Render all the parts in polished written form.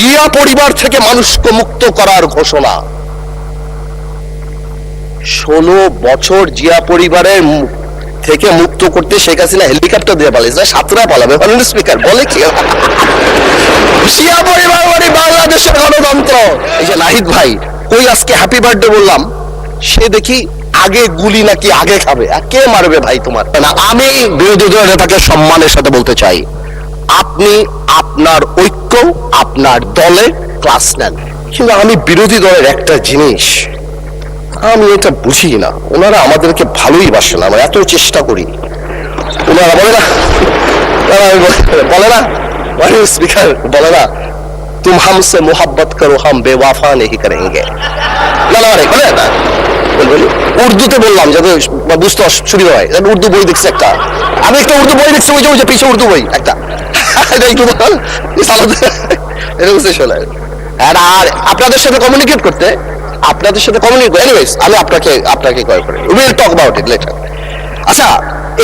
জিয়া পরিবার থেকে মানুষকে মুক্ত করার ঘোষণা। 16 বছর জিয়া পরিবারের থেকে মুক্ত করতে শেখ হাসিনা হেলিকপ্টার দিয়ে পালিয়েছে, সাতরা পালাবে স্পিকার বলে কি? জিয়া পরিবার মানে বাংলাদেশের গণতন্ত্র। এই যে নাহিদ ভাই কই আজকে হ্যাপি বার্থডে বললাম, সে দেখি আগে গুলি নাকি আগে খাবে। কে মারবে ভাই তোমার না? আমি বিরোধী দলের নেতাকে সম্মানের সাথে বলতে চাই, আপনি আপনার ঐক্য আপনার দলে ক্লাস নেন, কিন্তু আমি বিরোধী দলের একটা জিনিস আমি এটা বুঝি না, ওনারা আমাদেরকে ভালোই বাসে না, আমরা এত চেষ্টা করি, ওনারা বলে না স্পিকার বলে না তুম হামসে মোহাব্বত করো হাম বেওয়াফা নেহি করেঙ্গে। বলে না, উর্দুতে বললাম যাতে বুঝতে অসুবিধা হয়। উর্দু বই দেখছি একটা, আমি একটা উর্দু বই দেখছি, ওই যে পিছিয়ে উর্দু বই একটা, আর আপনাদের সাথে কমিউনিকেট করতে, এনিওয়েজ আমি আপনাকে কল করি, will talk about it later. আচ্ছা,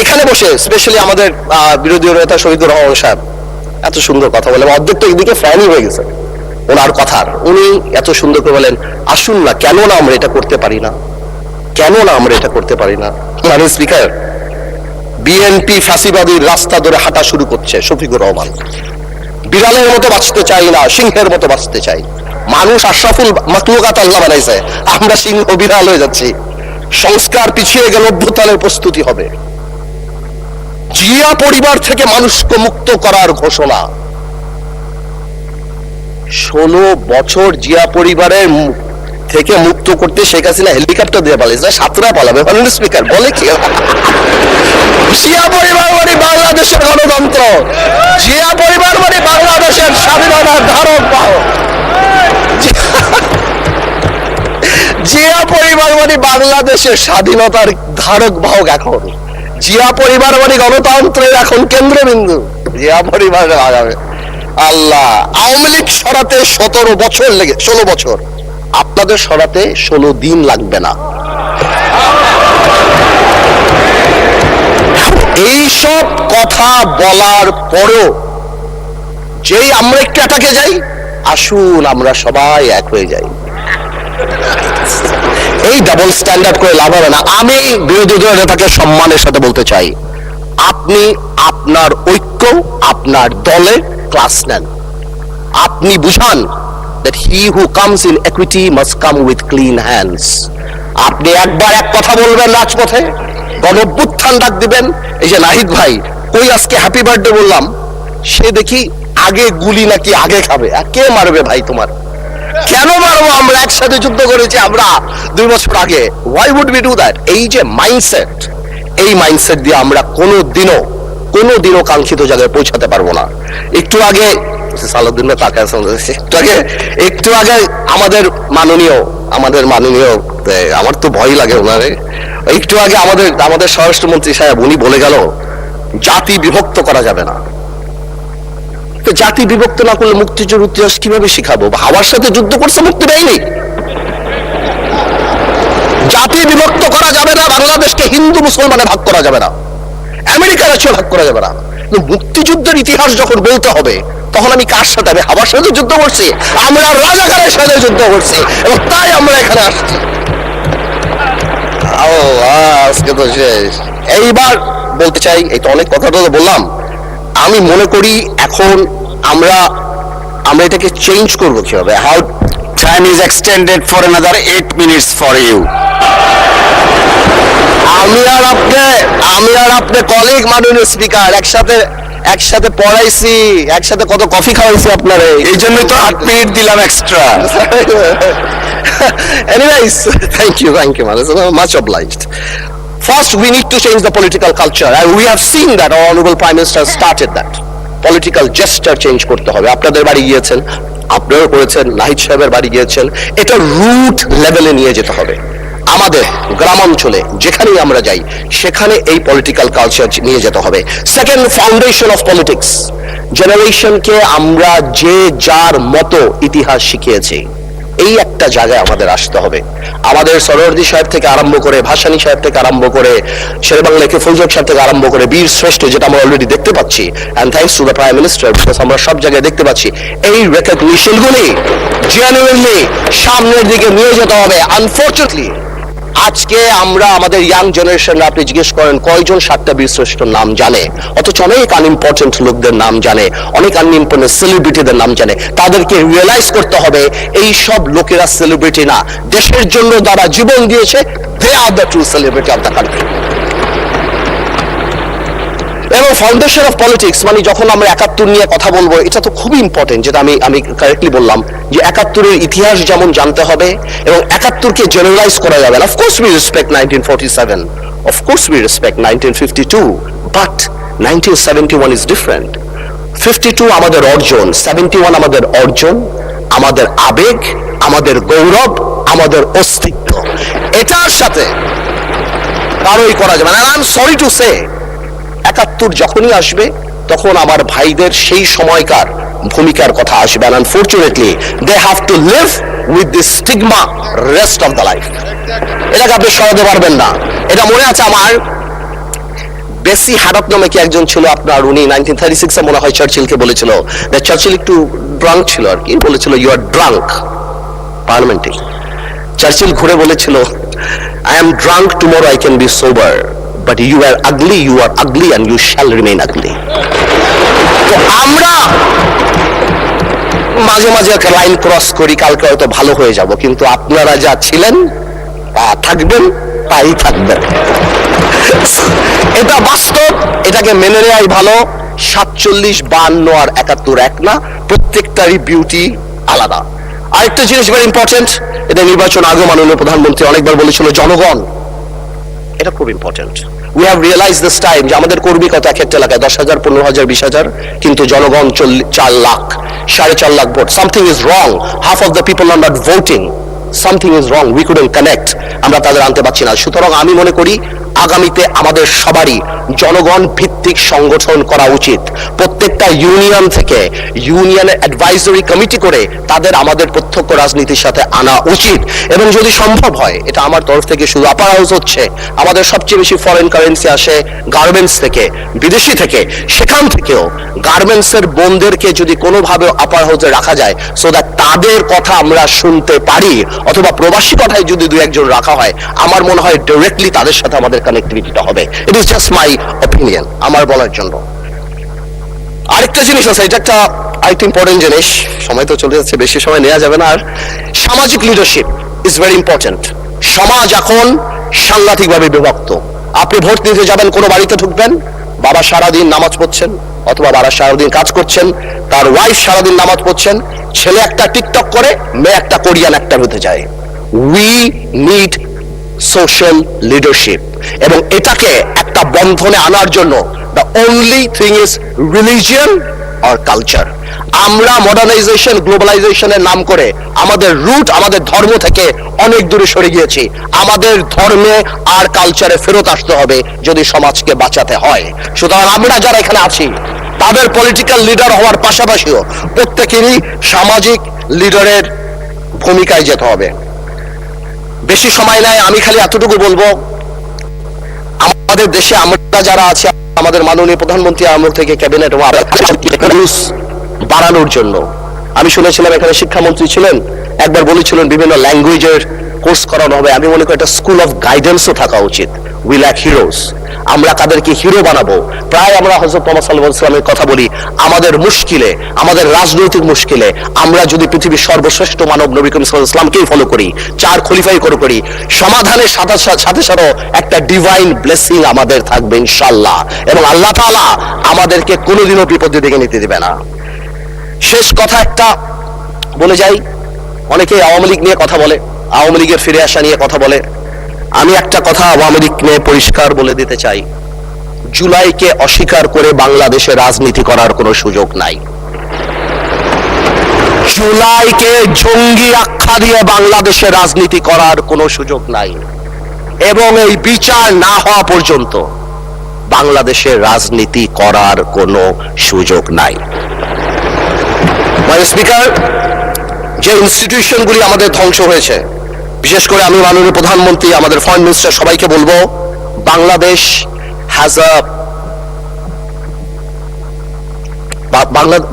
এখানে বসে স্পেশালি আমাদের বিরোধী নেতা শহীদুর রহমান সাহেব এত সুন্দর কথা বলে, অর্ধেক তো একদিকে ফ্যানই হয়ে গেছে ওনার কথার। উনি এত সুন্দর করে বলেন, আসুন না, কেন না আমরা এটা করতে পারি না, কেন না আমরা এটা করতে পারি না। মানে স্পিকার, বিএনপি ফ্যাসিবাদীর রাস্তা ধরে হাঁটা শুরু করছে শফিকুর রহমান। বিড়ালের মতো বাঁচতে চাই না, সিংহের মতো বাঁচতে চাই। মানুষ আশরাফুল মাখলুকাত আল্লাহ বানাইছে, আমরা সিংহ বিড়াল হয়ে যাচ্ছি। সংস্কার পিছিয়ে গেল, অভ্যুত্থানের প্রস্তুতি হবে। জিয়া পরিবার থেকে মানুষকে মুক্ত করার ঘোষণা। 16 বছর জিয়া পরিবারের থেকে মুক্ত করতে শেখ হাসিনা হেলিকপ্টার দিয়ে পালিয়েছে, সাতরা পালাবে স্পিকার বলে কি? জিয়া পরিবার মানে বাংলাদেশের গণতন্ত্র, জিয়া পরিবার মানে বাংলাদেশের স্বাধীনতার ধারক বাহক, জিয়া পরিবার মানে বাংলাদেশের স্বাধীনতার ধারক বাহক। এখন জিয়া পরিবার মানে গণতন্ত্রের এখন কেন্দ্রবিন্দু। জিয়া পরিবার আগামী আল্লাহ, আওয়ামী লীগ সরাতে 16 বছর, আপনাদের সরাতে 16 দিন লাগবে না। এইসব কথা বলার পরও যেই আমরা একটু অ্যাটাকে যাই, আসুন আমরা সবাই এক হয়ে যাই, এই ডাবল স্ট্যান্ডার্ড করে লাভ হবে না। আমি বিরোধী দলের নেতাকে সম্মানের সাথে বলতে চাই, আপনি আপনার ঐক্য আপনার দলে ক্লাস নেন, আপনি বুঝান that he who comes in equity must come with clean hands। আপনি একবার এক কথা বলবেন রাজপথে, গণঅভ্যুত্থান ডাক দিবেন। এই যে নাহিদ ভাই কই আজকে হ্যাপি বার্থডে বললাম, সে দেখি আগে গুলি নাকি আগে খাবে। কে মারবে ভাই তোমার? কেন মারবো? আমরা একসাথে যুদ্ধ করেছি আমরা 2 বছর আগে। why would we do that? এই যে মাইন্ডসেট, এই মাইন্ডসেট দিয়ে আমরা কোনোদিনও কাঙ্ক্ষিত জায়গায় পৌঁছাতে পারবো না। একটু আগে আমাদের মাননীয় আমার তো ভয় লাগে ওনারে, একটু আগে আমাদের স্বরাষ্ট্রমন্ত্রী সাহেব উনি বলে গেল জাতি বিভক্ত করা যাবে না। তো জাতি বিভক্ত না করলে মুক্তিযুদ্ধ ইতিহাস কিভাবে শিখাবো? হাওয়ার সাথে যুদ্ধ করছে, মুক্তি দেয়নি। জাতি বিভক্ত করা যাবে না, বাংলাদেশকে হিন্দু মুসলমানে ভাগ করা যাবে না, আমেরিকার আছে ভাগ করা যাবে না। মুক্তিযুদ্ধের ইতিহাস যখন বলতে হবে, তখন আমি কার সাথে? আমি হাওয়ার সাথে যুদ্ধ করছি, আমরা রাজাকারের সাথে যুদ্ধ করছি, এবং তাই আমরা এখানে আসছি। আজকে তো শেষ। এইবার বলতে চাই, এই তো অনেক কথা তো বললাম, আমি মনে করি এখন আমরা এটাকে চেঞ্জ করবো কিভাবে? How time is extended for another 8 minutes for you. আমি আর আপনি কলিগ মাননীয় স্পিকার, একসাথে পড়াইছি, একসাথে কত কফি খাওয়াইছি আপনারে, এই জন্যই তো 8 মিনিট দিলাম extra. Anyways, thank you, much obliged. First, we need to change the political culture, and we have seen that our honorable Prime Minister started that. Political gesture change করতে হবে। আপনাদের বাড়ি গিয়েছেন, আপনারা করেছেন, নাহিদ সাহেবের বাড়ি গিয়েছেন, এটা রুট লেভেলে নিয়ে যেতে হবে। আমাদের গ্রামাঞ্চলে যেখানেই আমরা যাই, সেখানে এই পলিটিক্যাল কালচার নিয়ে যেতে হবে। Second, foundation of politics. জেনারেশনকে আমরা যে যার মতো ইতিহাস শিখিয়েছি, এই একটা জায়গায় আমাদের আসতে হবে। আমাদের সরোয়ার্দী সাহেব থেকে আরম্ভ করে, ভাসানী সাহেব থেকে আরম্ভ করে, শেরেবাংলা কে ফুলজোর সাহেব থেকে আরম্ভ করে বীর শ্রেষ্ঠ, যেটা আমরা অলরেডি দেখতে পাচ্ছি, and thanks to the prime minister, because আমরা সব জায়গায় দেখতে পাচ্ছি এই রেকগনিশনগুলি জেনুইনলি সামনের দিকে নিয়ে যেতে হবে। আনফরচুনেটলি আজকে আমরা আমাদের ইয়াং জেনারেশন, আপনি জিজ্ঞেস করেন কয়জন 7টা বীরশ্রেষ্ঠ নাম জানে, অথচ অনেক আনইম্পর্টেন্ট লোকদের নাম জানে, অনেক আনইম্পর্টেন্ট সেলিব্রিটিদের নাম জানে। তাদেরকে রিয়েলাইজ করতে হবে এই সব লোকেরা সেলিব্রিটি না, দেশের জন্য যারা জীবন দিয়েছে, they are the true celebrity of the country. এবং ফাউন্ডেশন অফ পলিটিক্স মানে যখন আমরা 71 নিয়ে কথা বলবো, এটা তো খুবই ইম্পর্টেন্ট, যেটা আমি কারেক্টলি বললাম যে 71-এর ইতিহাস যেমন জানতে হবে এবং 71-কে জেনারেলাইজ করা যাবে না। Of course we respect 1947, of course we respect 1952, but 1971 is different. 52 আমাদের অর্জন, 71 আমাদের অর্জন, আমাদের আবেগ, আমাদের গৌরব, আমাদের অস্তিত্ব। এটার সাথে কারোই করা যাবে না। I am sorry to say, 71 যখনই আসবে তখন আমার ভাইদের সেই সময়কার ভূমিকার কথা আসবে। and unfortunately they have to live with this stigma rest of the life. এটাকে আপনি সরাতে পারবেন না। এটা মনে আছে আমার, বেসি হ্যাডক নামে কি একজন ছিল আপনার, উনি 1936-এ মনে হয় চার্চিলকে বলেছিল, চার্চিল একটু ড্রাঙ্ক ছিল আর কি, বলেছিল ইউ আর ড্রাঙ্ক পার্লামেন্টে। চার্চিল ঘুরে বলেছিল I am drunk, tomorrow I can be sober, but you are ugly and you shall remain ugly. তো আমরা মাঝে মাঝে একটা লাইন ক্রস করি, কালকে হয়তো ভালো হয়ে যাব, কিন্তু আপনারা যা ছিলেন তা থাকবেন, তাই থাকবেন। এটা বাস্তব, এটাকে মেনে নেওয়াই ভালো। 47, 52 আর 71 এক না, প্রত্যেকটারই বিউটি আলাদা। আরেকটা জিনিস ভেরি ইম্পর্টেন্ট, এটা নির্বাচন আগে মাননীয় প্রধানমন্ত্রী অনেকবার বলেছিল, জনগণ। এটা খুব important. We have realise this time যে আমাদের কর্মী কত এক একটা এলাকায় 10,000, 15,000, 20,000, কিন্তু জনগণ 4 lakh, 4.5 lakh vote. Something is wrong, half of the people are not voting, something is wrong, we couldn't connect, আমরা তাদের আনতে পারছি না। সুতরাং আমি মনে করি আগামীতে আমাদের সবারই জনগণ ভিত্তিক সংগঠন করা উচিত। প্রত্যেকটা ইউনিয়ন থেকে ইউনিয়নের অ্যাডভাইজরি কমিটি করে তাদের আমাদের প্রত্যক্ষ রাজনীতির সাথে আনা উচিত। এবং যদি সম্ভব হয়, এটা আমার তরফ থেকে শুধু আপার হাউস হচ্ছে, আমাদের সবচেয়ে বেশি ফরেন কারেন্সি আসে গার্মেন্টস থেকে, বিদেশি থেকে, সেখান থেকেও গার্মেন্টসের বোনদেরকে যদি কোনোভাবে আপার হাউসে রাখা যায়, সো দ্যাট তাদের কথা আমরা শুনতে পারি, অথবা প্রবাসী কথায় যদি 2-1 জন রাখা হয়, আমার মনে হয় ডাইরেক্টলি তাদের সাথে আমাদের কানেক্টিভিটিটা হবে। It is just my opinion, আমার বলার জন্য। আরেকটা জিনিস আছে, এটা একটা আরেকটা ইম্পর্টেন্ট জিনিস, সময় তো চলে যাচ্ছে, বেশি সময় নেওয়া যাবে না আর। সামাজিক লিডারশিপ ইজ ভেরি ইম্পর্টেন্ট। সমাজ এখন সাংঘাতিকভাবে বিভক্ত। আপনি ভোট দিতে যাবেন, কোনো বাড়িতে ঢুকবেন, বাবা সারাদিন নামাজ পড়ছেন, অথবা বাবা সারাদিন কাজ করছেন, তার ওয়াইফ সারাদিন নামাজ পড়ছেন, ছেলে একটা টিকটক করে, মেয়ে একটা কোরিয়ান অ্যাক্টর হতে যায়। উই নিড সোশ্যাল লিডারশিপ, এবং এটাকে একটা বন্ধনে আনার জন্য the only thing is religion আর কালচার। আমরা মডার্নাইজেশন, গ্লোবালাইজেশনের নাম করে আমাদের রুট, আমাদের ধর্ম থেকে অনেক দূরে সরে গিয়েছি। আমাদের ধর্মে আর কালচারে ফেরত আসতে হবে যদি সমাজকে বাঁচাতে হয়। সুতরাং আমরা যারা এখানে আছি, তাদের পলিটিক্যাল লিডার হওয়ার পাশাপাশিও প্রত্যেকেরই সামাজিক লিডারের ভূমিকায় যেতে হবে। বেশি সময় নাই, আমি খালি এতটুকু বলবো, আমাদের দেশে আমরা যারা আছি, আমাদের মাননীয় প্রধানমন্ত্রী আমল থেকে ক্যাবিনেট বাড়ানোর জন্য, আমি শুনেছিলাম এখানে শিক্ষামন্ত্রী ছিলেন, একবার বলেছিলেন বিভিন্ন ল্যাঙ্গুয়েজের কোর্স করানো হবে। আমি মনে করি একটা স্কুল অফ গাইডেন্সও থাকা উচিত। উই ল্যাক হিরোস, আমরা তাদেরকে হিরো বানাবো। প্রায় আমরা হযরত মুহাম্মদ সাল্লাল্লাহু আলাইহি ওয়াসাল্লামের কথা বলি, আমাদের মুশকিলে, আমাদের রাজনৈতিক মুশকিলে আমরা যদি পৃথিবীর সর্বশ্রেষ্ঠ মানব নবী করিম সাল্লাল্লাহু আলাইহি ওয়াসাল্লামকেই ফলো করি, 4 খলিফাই করি, সমাধানের সাথে সাথে একটা ডিভাইন ব্লেসিং আমাদের থাকবে ইনশাআল্লাহ, এবং আল্লাহ তাআলা আমাদেরকে কোনোদিনও বিপদের দিকে নিতে দিবে না। শেষ কথা একটা বলে যাই, অনেকে আওয়ামী লীগ নিয়ে কথা বলে, আওয়ামী লীগের ফিরে আসা নিয়ে কথা বলে। আমি একটা কথা আওয়ামী লীগ নিয়ে পরিষ্কার বলে দিতে চাই, জুলাইকে অস্বীকার করে বাংলাদেশে রাজনীতি করার কোনো সুযোগ নাই। জুলাইকে জঙ্গি আখ্যা দিয়ে বাংলাদেশে রাজনীতি করার কোনো সুযোগ নাই, এবং এই বিচার না হওয়া পর্যন্ত বাংলাদেশে রাজনীতি করার কোনো সুযোগ নাই। স্পিকার, যে ইনস্টিটিউশনগুলি আমাদের ধ্বংস হয়েছে, বিশেষ করে আমি মাননীয় প্রধানমন্ত্রী, আমাদের ফরেন মিনিস্টার সবাইকে বলবো, Bangladesh has a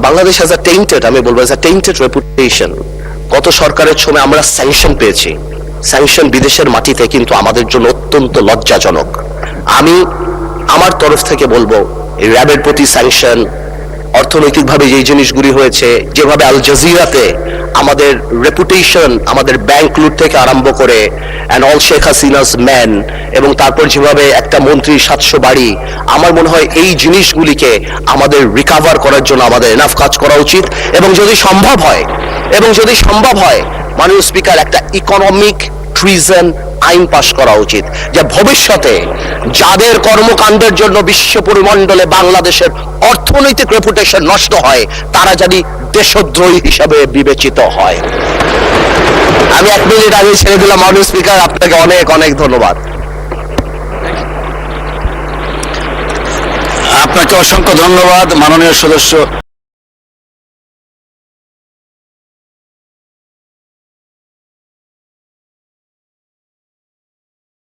Bangladesh has a tainted, আমি বলবো হ্যাজ আ টেইন্টেড রেপুটেশন। গত সরকারের সময় আমরা স্যাংশন পেয়েছি, স্যাংশন বিদেশের মাটিতে, কিন্তু আমাদের জন্য অত্যন্ত লজ্জাজনক। আমি আমার তরফ থেকে বলবো, এই র্যাবের প্রতি স্যাংশন, অর্থনৈতিকভাবে যে জিনিসগুলি হয়েছে, যেভাবে আল জাজিরাতে আমাদের রেপুটেশন, আমাদের ব্যাংক লুট থেকে আরম্ভ করে and all Sheikh Hasina's man, এবং তারপর যেভাবে একটা মন্ত্রীর 700 বাড়ি, আমার মনে হয় এই জিনিসগুলিকে আমাদের রিকভার করার জন্য আমাদের এনাফ কাজ করা উচিত। এবং যদি সম্ভব হয় মাননীয় স্পিকার, একটা ইকোনমিক ট্রিজন আইন পাশ করা উচিত, যে ভবিষ্যতে যাদের কর্মকাণ্ডের জন্য বিশ্ব পরিমণ্ডলে বাংলাদেশের অর্থনৈতিক রেপুটেশন নষ্ট হয়, তারা জানি দেশদ্রোহী হিসাবে বিবেচিত হয়। আমি 1 মিনিট আগে ছেড়ে দিলাম। মাননীয় স্পিকার, আপনাকে অনেক অনেক ধন্যবাদ। আপনাকে অসংখ্য ধন্যবাদ মাননীয় সদস্য।